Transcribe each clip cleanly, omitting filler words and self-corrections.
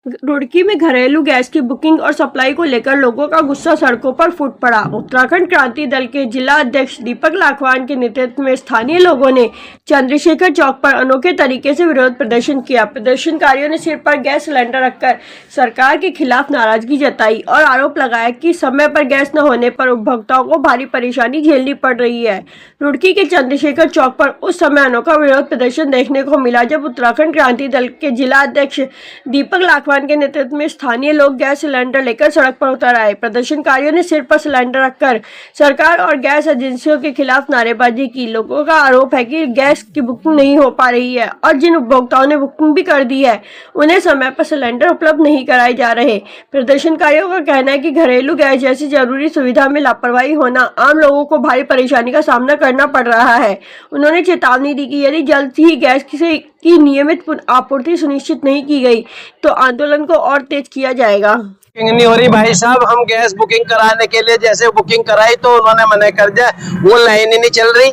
रुड़की में घरेलू गैस की बुकिंग और सप्लाई को लेकर लोगों का गुस्सा सड़कों पर फूट पड़ा। उत्तराखंड क्रांति दल के जिला अध्यक्ष दीपक लाखवान के नेतृत्व में स्थानीय लोगों ने चंद्रशेखर चौक पर अनोखे तरीके से विरोध प्रदर्शन किया। प्रदर्शनकारियों ने सिर पर गैस सिलेंडर रखकर सरकार के खिलाफ नाराजगी जताई और आरोप लगाया कि समय पर गैस न होने पर उपभोक्ताओं को भारी परेशानी झेलनी पड़ रही है। रुड़की के चंद्रशेखर चौक पर उस समय अनोखा विरोध प्रदर्शन देखने को मिला जब उत्तराखंड क्रांति दल के जिला अध्यक्ष दीपक लाखवान के नेतृत्व में स्थानीय लोग गैस सिलेंडर लेकर सड़क पर उतर आए। प्रदर्शनकारियों ने सिर पर सिलेंडर रखकर सरकार और गैस एजेंसियों के खिलाफ नारेबाजी की। लोगों का आरोप है कि गैस की बुकिंग नहीं हो पा रही है और जिन उपभोक्ताओं ने बुकिंग भी कर दी है उन्हें समय पर सिलेंडर उपलब्ध नहीं कराए जा रहे। प्रदर्शनकारियों का कहना है कि घरेलू गैस जैसी जरूरी सुविधा में लापरवाही होना आम लोगों को भारी परेशानी का सामना करना पड़ रहा है। उन्होंने चेतावनी दी कि यदि जल्द ही गैस की नियमित आपूर्ति सुनिश्चित नहीं की गई तो आंदोलन को और तेज किया जाएगा। बुकिंग नहीं हो रही भाई साहब, हम गैस बुकिंग कराने के लिए जैसे बुकिंग कराई तो उन्होंने मना कर दिया, वो लाइन ही नहीं चल रही,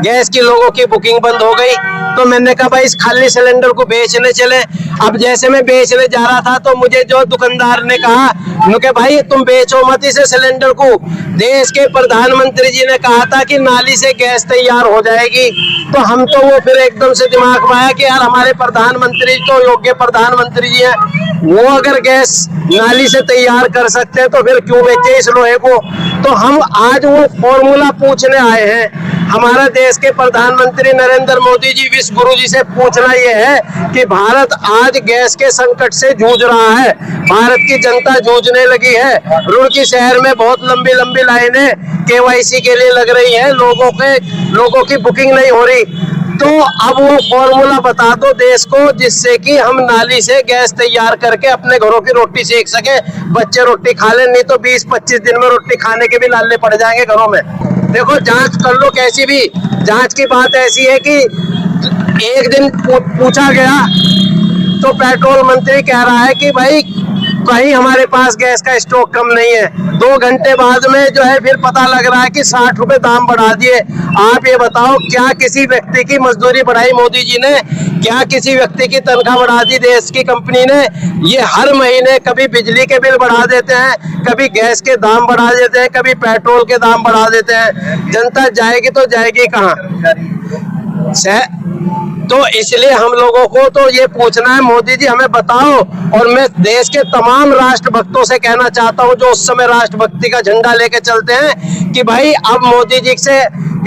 गैस की लोगों की बुकिंग बंद हो गई। तो मैंने कहा भाई इस खाली सिलेंडर को बेचने चले। अब जैसे मैं बेचने जा रहा था तो मुझे जो दुकानदार ने कहा कि भाई तुम बेचो मत इसे सिलेंडर को, देश के प्रधानमंत्री जी ने कहा था कि नाली से गैस तैयार हो जाएगी। तो हम तो वो फिर एकदम से दिमाग में आया कि यार हमारे प्रधानमंत्री तो योग्य प्रधानमंत्री जी हैं, वो अगर गैस नाली से तैयार कर सकते हैं तो फिर क्यों बेचे इस लोहे को। तो हम आज वो फॉर्मूला पूछने आए हैं। हमारा देश के प्रधानमंत्री नरेंद्र मोदी जी विश्व गुरु जी से पूछना ये है कि भारत आज गैस के संकट से जूझ रहा है, भारत की जनता जूझने लगी है। रुड़की शहर में बहुत लंबी लंबी लाइनें केवाईसी के लिए लग रही है, लोगों की बुकिंग नहीं हो रही। तो अब वो फॉर्मूला बता दो देश को जिससे कि हम नाली से गैस तैयार करके अपने घरों की रोटी सेक सके, बच्चे रोटी खा लें, नहीं तो 20-25 दिन में रोटी खाने के भी लाले पड़ जाएंगे घरों में। देखो जांच कर लो, कैसी भी जांच की बात ऐसी है कि एक दिन पूछा गया तो पेट्रोल मंत्री कह रहा है कि भाई कहीं हमारे पास गैस का स्टॉक कम नहीं है। 2 घंटे बाद में जो है फिर पता लग रहा है कि 60 रुपए दाम बढ़ा दिए। आप ये बताओ क्या किसी व्यक्ति की मजदूरी बढ़ाई मोदी जी ने, क्या किसी व्यक्ति की तनख्वाह बढ़ा दी देश की कंपनी ने। ये हर महीने कभी बिजली के बिल बढ़ा देते हैं, कभी गैस के दाम बढ़ा देते हैं, कभी पेट्रोल के दाम बढ़ा देते हैं। जनता जाएगी तो जाएगी कहाँ। तो इसलिए हम लोगों को तो ये पूछना है मोदी जी हमें बताओ। और मैं देश के तमाम राष्ट्रभक्तों से कहना चाहता हूँ जो उस समय राष्ट्रभक्ति का झंडा लेके चलते हैं कि भाई अब मोदी जी से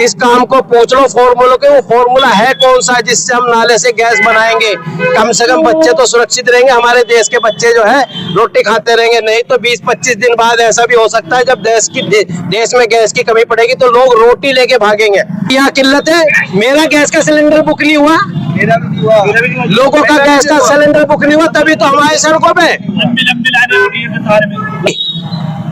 इस काम को पूछ लो फॉर्मूला के, वो फॉर्मूला है कौन सा जिससे हम नाले से गैस बनाएंगे। कम से कम बच्चे तो सुरक्षित रहेंगे, हमारे देश के बच्चे जो है रोटी खाते रहेंगे। नहीं तो 20-25 दिन बाद ऐसा भी हो सकता है जब देश में गैस की कमी पड़ेगी तो लोग रोटी लेके भागेंगे। यहाँ किल्लत है, मेरा गैस का सिलेंडर बुक नहीं हुआ, लोगों का गैस का सिलेंडर बुक नहीं हुआ, तभी तो हमारे सड़कों पे लंबी लाइनें हो रही है।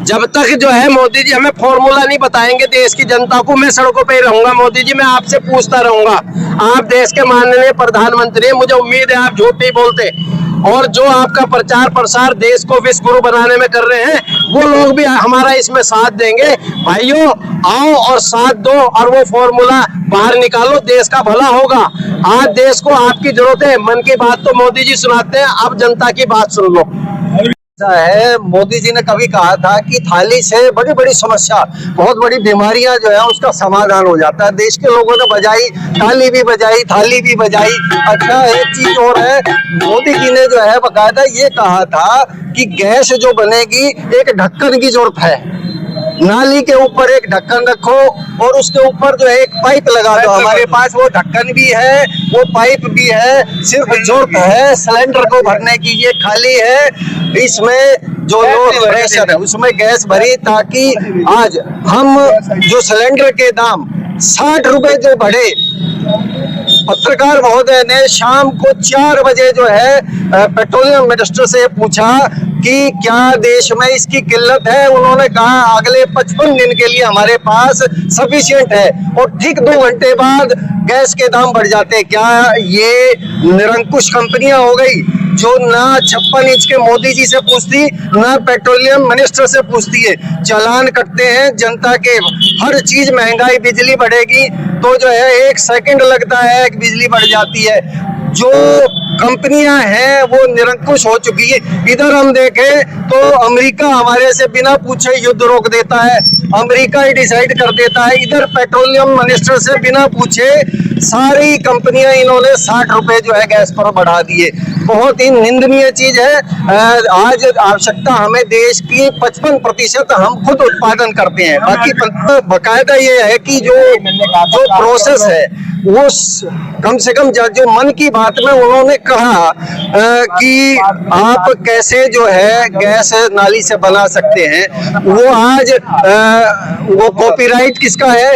जब तक जो है मोदी जी हमें फॉर्मूला नहीं बताएंगे देश की जनता को, मैं सड़कों पे ही रहूंगा। मोदी जी मैं आपसे पूछता रहूंगा, आप देश के माननीय प्रधानमंत्री हैं, मुझे उम्मीद है आप झूठ नहीं बोलते। और जो आपका प्रचार प्रसार देश को विश्व गुरु बनाने में कर रहे हैं वो लोग भी हमारा इसमें साथ देंगे। भाइयों आओ और साथ दो और वो फॉर्मूला बाहर निकालो, देश का भला होगा। आज देश को आपकी जरूरत है। मन की बात तो मोदी जी सुनाते हैं, अब जनता की बात सुन लो। ऐसा है, मोदी जी ने कभी कहा था कि थाली से बड़ी बड़ी समस्या, बहुत बड़ी बीमारियां जो है उसका समाधान हो जाता है। देश के लोगों ने बजाई, ताली भी बजाई, थाली भी बजाई। अच्छा एक चीज और है, मोदी जी ने जो है बकायदा ये कहा था कि गैस जो बनेगी एक ढक्कन की जरूरत है, नाली के ऊपर एक ढक्कन रखो और उसके ऊपर जो है एक पाइप लगा दो। हमारे पास वो ढक्कन भी है, वो पाइप भी है, सिर्फ जरूरत है सिलेंडर को भरने की। ये खाली है, इसमें जो लो प्रेशर है उसमें गैस भरी, ताकि आज हम जो सिलेंडर के दाम 60 रुपए जो बढ़े, पत्रकार महोदय ने शाम को 4 बजे जो है पेट्रोलियम मिनिस्टर से पूछा कि क्या देश में इसकी किल्लत है। उन्होंने कहा अगले 55 दिन के लिए हमारे पास सफिशिएंट है, और ठीक 2 घंटे बाद गैस के दाम बढ़ जाते। क्या ये निरंकुश कंपनियां हो गई जो ना 56 इंच के मोदी जी से पूछती, ना पेट्रोलियम मिनिस्टर से पूछती है। चालान कटते हैं जनता के, हर चीज महंगाई, बिजली बढ़ेगी तो जो है 1 सेकंड लगता है बिजली बढ़ जाती है। जो कंपनियां हैं वो निरंकुश हो चुकी है। इधर हम देखें तो अमेरिका हमारे से बिना पूछे युद्ध रोक देता है, अमेरिका ही डिसाइड कर देता है। इधर पेट्रोलियम मिनिस्टर से बिना पूछे सारी कंपनियां इन्होंने 60 रुपए जो है गैस पर बढ़ा दिए। बहुत ही निंदनीय चीज है। आज आवश्यकता हमें देश की 55% हम खुद उत्पादन करते हैं, बाकी बकायदा ये है कि जो प्रोसेस है वो कम से कम जो मन की बात में उन्होंने कहा कि आप कैसे जो है गैस नाली से बना सकते हैं, वो आज वो कॉपीराइट किसका है?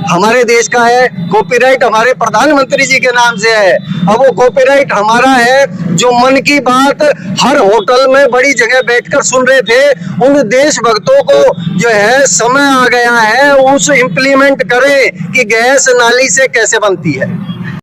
हमारे देश का है। कॉपीराइट हमारे प्रधानमंत्री जी के नाम से है। अब वो कॉपीराइट हमारा है। जो मन की बात हर होटल में बड़ी जगह बैठकर सुन रहे थे, उन देशभक्तों को जो है समय आ गया है उस इम्प्लीमेंट करें कि गैस नाली से कैसे बनती है।